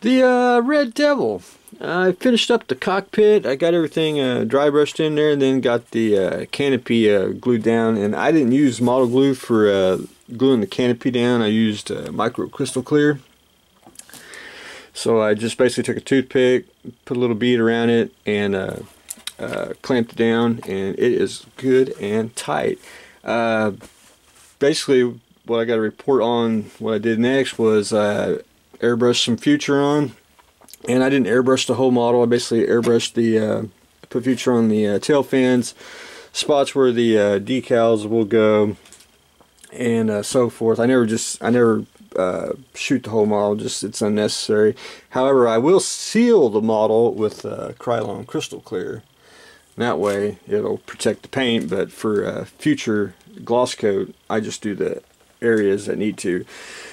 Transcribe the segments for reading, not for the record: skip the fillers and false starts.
The Red Devil. I finished up the cockpit. I got everything dry brushed in there, and then got the canopy glued down. And I didn't use model glue for gluing the canopy down. I used micro crystal clear. So I just basically took a toothpick, put a little bead around it, and clamped it down, and it is good and tight. Basically, what I got to report on, what I did next was airbrush some Future on, and I didn't airbrush the whole model. I basically airbrushed the put Future on the tail fins, spots where the decals will go, and so forth. I never shoot the whole model, just it's unnecessary. However, I will seal the model with Krylon crystal clear. That way it'll protect the paint, but for future gloss coat, I just do the areas that need to.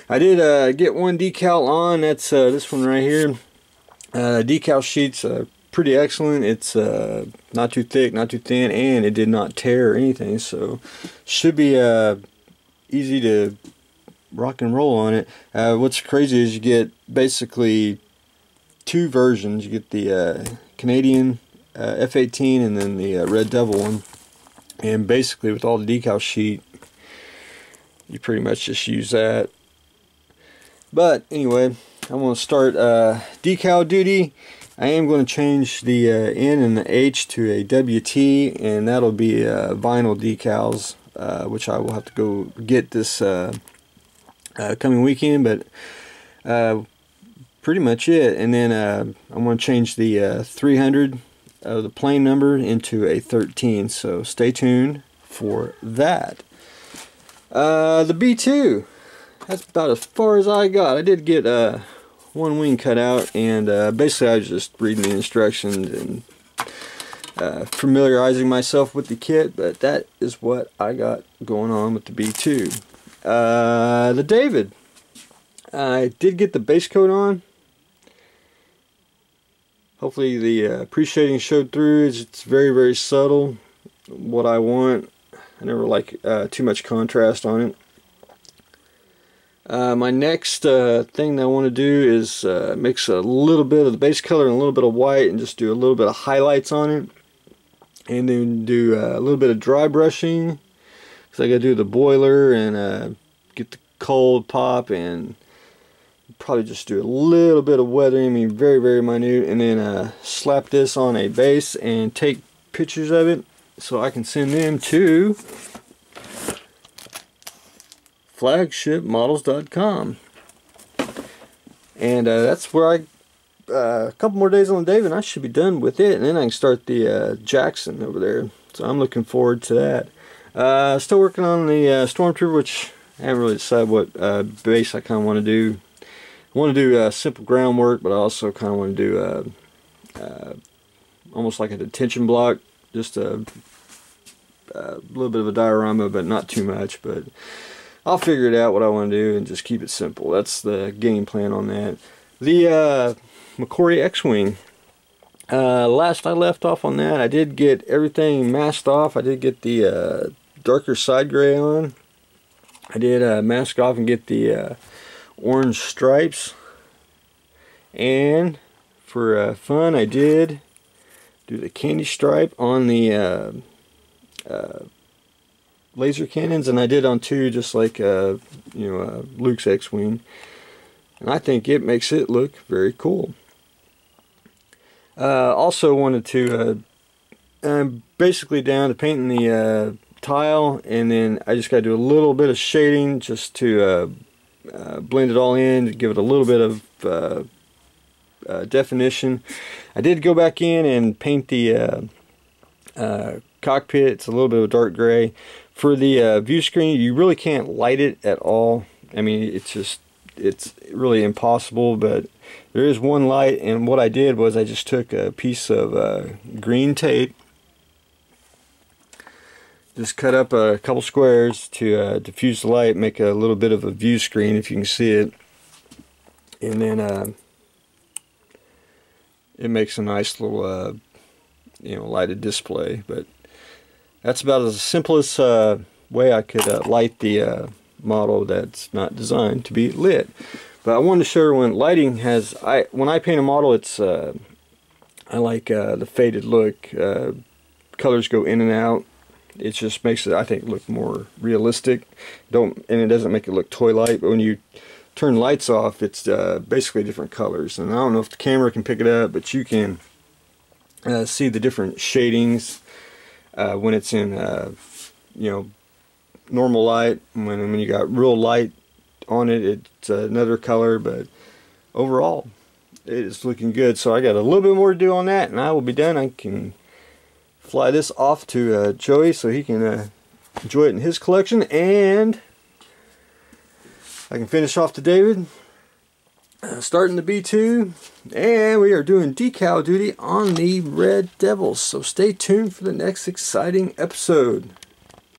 I did get one decal on. That's this one right here. Decal sheet's pretty excellent. It's not too thick, not too thin, and it did not tear or anything, so should be easy to rock and roll on it. What's crazy is you get basically two versions. You get the Canadian F18 and then the Red Devil one, and basically with all the decal sheet you pretty much just use that. But anyway, I'm going to start decal duty. I am going to change the N and the H to a WT, and that'll be vinyl decals, which I will have to go get this coming weekend, but pretty much it. And then I'm going to change the 300 of the plane number into a 13, so stay tuned for that. The B2, that's about as far as I got. I did get one wing cut out, and basically I was just reading the instructions and familiarizing myself with the kit, but that is what I got going on with the B2. The David, I did get the base coat on. Hopefully the pre-shading showed through. It's very, very subtle, what I want. I never like too much contrast on it. My next thing that I want to do is mix a little bit of the base color and a little bit of white, and just do a little bit of highlights on it, and then do a little bit of dry brushing, because I got to do the boiler and get the cold pop, and probably just do a little bit of weathering. I mean, very, very minute, and then slap this on a base and take pictures of it so I can send them to flagshipmodels.com. And that's where a couple more days on the David, and I should be done with it, and then I can start the Jackson over there. So I'm looking forward to that. Still working on the Stormtrooper, which I haven't really decided what base I kind of want to do. I want to do simple groundwork, but I also kind of want to do almost like a detention block, just a little bit of a diorama, but not too much. But I'll figure it out what I want to do and just keep it simple. That's the game plan on that. The Mcquarrie Xwing. Last I left off on that, I did get everything masked off. I did get the darker side gray on. I did mask off and get the orange stripes. And for fun, I did do the candy stripe on the laser cannons, and I did on two, just like Luke's X-Wing, and I think it makes it look very cool. Also wanted to I'm basically down to painting the tile, and then I just got to do a little bit of shading just to blend it all in, to give it a little bit of definition. I did go back in and paint the cockpit. It's a little bit of a dark gray. For the view screen, you really can't light it at all. I mean, it's really impossible, but there is one light, and what I did was I just took a piece of green tape, just cut up a couple squares to diffuse the light, make a little bit of a view screen if you can see it, and then it makes a nice little lighted display. But that's about as simple as way I could light the model that's not designed to be lit. But I wanted to show her when lighting has, when I paint a model, it's I like the faded look. Colors go in and out. It just makes it, I think, look more realistic. And it doesn't make it look toy-like. But when you turn lights off, it's basically different colors. And I don't know if the camera can pick it up, but you can see the different shadings when it's in, you know, normal light. When you got real light on it, it's another color. But overall, it is looking good. So I got a little bit more to do on that, and I will be done. I can fly this off to Joey so he can enjoy it in his collection, and I can finish off to David starting the B2, and we are doing decal duty on the Red Devils. So stay tuned for the next exciting episode.